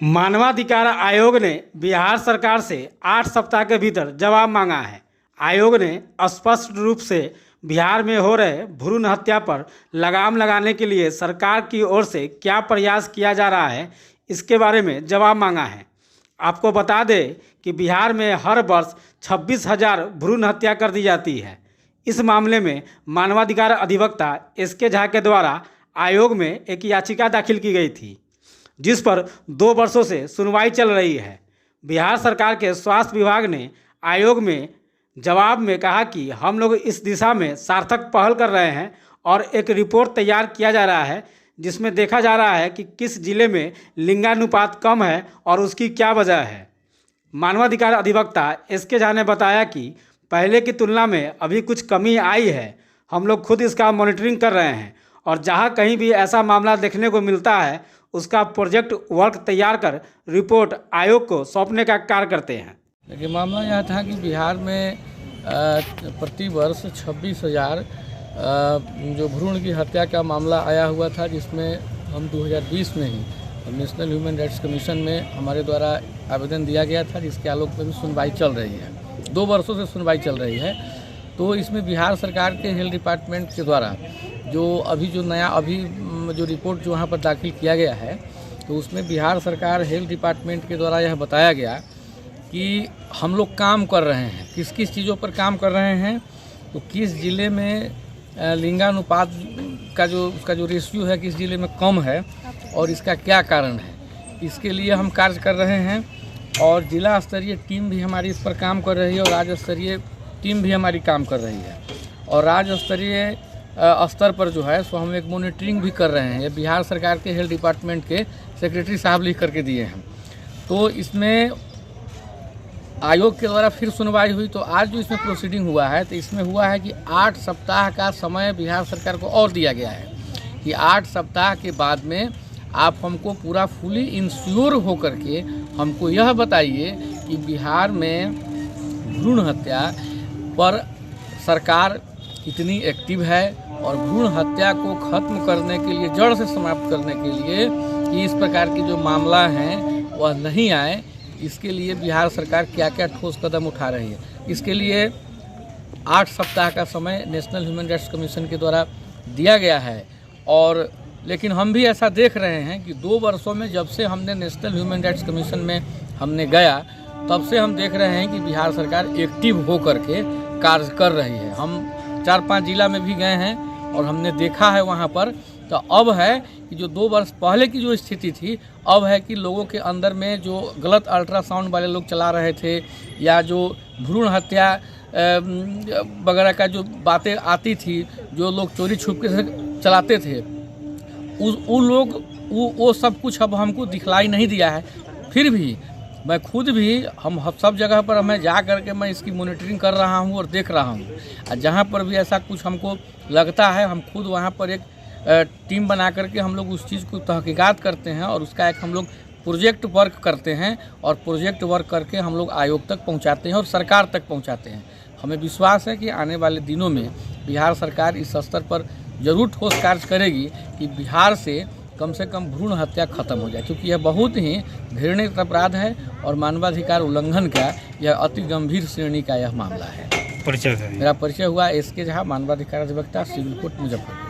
मानवाधिकार आयोग ने बिहार सरकार से 8 सप्ताह के भीतर जवाब मांगा है। आयोग ने स्पष्ट रूप से बिहार में हो रहे भ्रूण हत्या पर लगाम लगाने के लिए सरकार की ओर से क्या प्रयास किया जा रहा है, इसके बारे में जवाब मांगा है। आपको बता दें कि बिहार में हर वर्ष 26,000 भ्रूण हत्या कर दी जाती है। इस मामले में मानवाधिकार अधिवक्ता एस.के. झा के द्वारा आयोग में एक याचिका दाखिल की गई थी, जिस पर 2 वर्षों से सुनवाई चल रही है। बिहार सरकार के स्वास्थ्य विभाग ने आयोग में जवाब में कहा कि हम लोग इस दिशा में सार्थक पहल कर रहे हैं और एक रिपोर्ट तैयार किया जा रहा है, जिसमें देखा जा रहा है कि किस जिले में लिंगानुपात कम है और उसकी क्या वजह है। मानवाधिकार अधिवक्ता एस.के. झा ने बताया कि पहले की तुलना में अभी कुछ कमी आई है। हम लोग खुद इसका मॉनिटरिंग कर रहे हैं और जहां कहीं भी ऐसा मामला देखने को मिलता है, उसका प्रोजेक्ट वर्क तैयार कर रिपोर्ट आयोग को सौंपने का कार्य करते हैं। देखिए, मामला यह था कि बिहार में प्रति वर्ष 26,000 जो भ्रूण की हत्या का मामला आया हुआ था, जिसमें हम 2020 में ही नेशनल ह्यूमन राइट्स कमीशन में हमारे द्वारा आवेदन दिया गया था, जिसके आलोक में भी सुनवाई चल रही है। 2 वर्षों से सुनवाई चल रही है। तो इसमें बिहार सरकार के हेल्थ डिपार्टमेंट के द्वारा जो रिपोर्ट जो वहाँ पर दाखिल किया गया है, तो उसमें बिहार सरकार हेल्थ डिपार्टमेंट के द्वारा यह बताया गया कि हम लोग काम कर रहे हैं, किस किस चीज़ों पर काम कर रहे हैं, तो किस ज़िले में लिंगानुपात का जो रेशियो है किस ज़िले में कम है और इसका क्या कारण है, इसके लिए हम कार्य कर रहे हैं। और जिला स्तरीय टीम भी हमारी इस पर काम कर रही है और राज्य स्तरीय टीम भी हमारी काम कर रही है। और राज्य स्तरीय स्तर पर जो है सो हम एक मॉनिटरिंग भी कर रहे हैं। ये बिहार सरकार के हेल्थ डिपार्टमेंट के सेक्रेटरी साहब लिख करके दिए हैं। तो इसमें आयोग के द्वारा फिर सुनवाई हुई। तो आज जो इसमें प्रोसीडिंग हुआ है, तो इसमें हुआ है कि 8 सप्ताह का समय बिहार सरकार को और दिया गया है कि 8 सप्ताह के बाद में आप हमको पूरा फुली इंश्योर हो करके हमको यह बताइए कि बिहार में भ्रूण हत्या पर सरकार कितनी एक्टिव है और भ्रूण हत्या को ख़त्म करने के लिए, जड़ से समाप्त करने के लिए कि इस प्रकार के जो मामला हैं वह नहीं आए, इसके लिए बिहार सरकार क्या क्या ठोस कदम उठा रही है। इसके लिए 8 सप्ताह का समय नेशनल ह्यूमन राइट्स कमीशन के द्वारा दिया गया है। और लेकिन हम भी ऐसा देख रहे हैं कि 2 वर्षों में जब से हमने नेशनल ह्यूमन राइट्स कमीशन में हमने गया, तब से हम देख रहे हैं कि बिहार सरकार एक्टिव हो करके कार्य कर रही है। हम 4-5 जिला में भी गए हैं और हमने देखा है वहाँ पर। तो अब है कि जो 2 वर्ष पहले की जो स्थिति थी, अब है कि लोगों के अंदर में जो गलत अल्ट्रासाउंड वाले लोग चला रहे थे या जो भ्रूण हत्या वगैरह का जो बातें आती थी, जो लोग चोरी छुपके से चलाते थे, वो सब कुछ अब हमको दिखलाई नहीं दिया है। फिर भी मैं खुद भी हम सब जगह पर मैं जा करके मैं इसकी मॉनिटरिंग कर रहा हूँ और देख रहा हूँ। और जहाँ पर भी ऐसा कुछ हमको लगता है, हम खुद वहाँ पर एक टीम बना करके हम लोग उस चीज़ को तहकीकात करते हैं और उसका एक हम लोग प्रोजेक्ट वर्क करते हैं और प्रोजेक्ट वर्क करके हम लोग आयोग तक पहुँचाते हैं और सरकार तक पहुँचाते हैं। हमें विश्वास है कि आने वाले दिनों में बिहार सरकार इस स्तर पर ज़रूर ठोस कार्य करेगी कि बिहार से कम भ्रूण हत्या खत्म हो जाए, क्योंकि यह बहुत ही घृणित अपराध है और मानवाधिकार उल्लंघन का यह अति गंभीर श्रेणी का यह मामला है। परिचय मेरा परिचय हुआ एस.के. झा, मानवाधिकार अधिवक्ता, सिविल कोर्ट, मुजफ्फरपुर।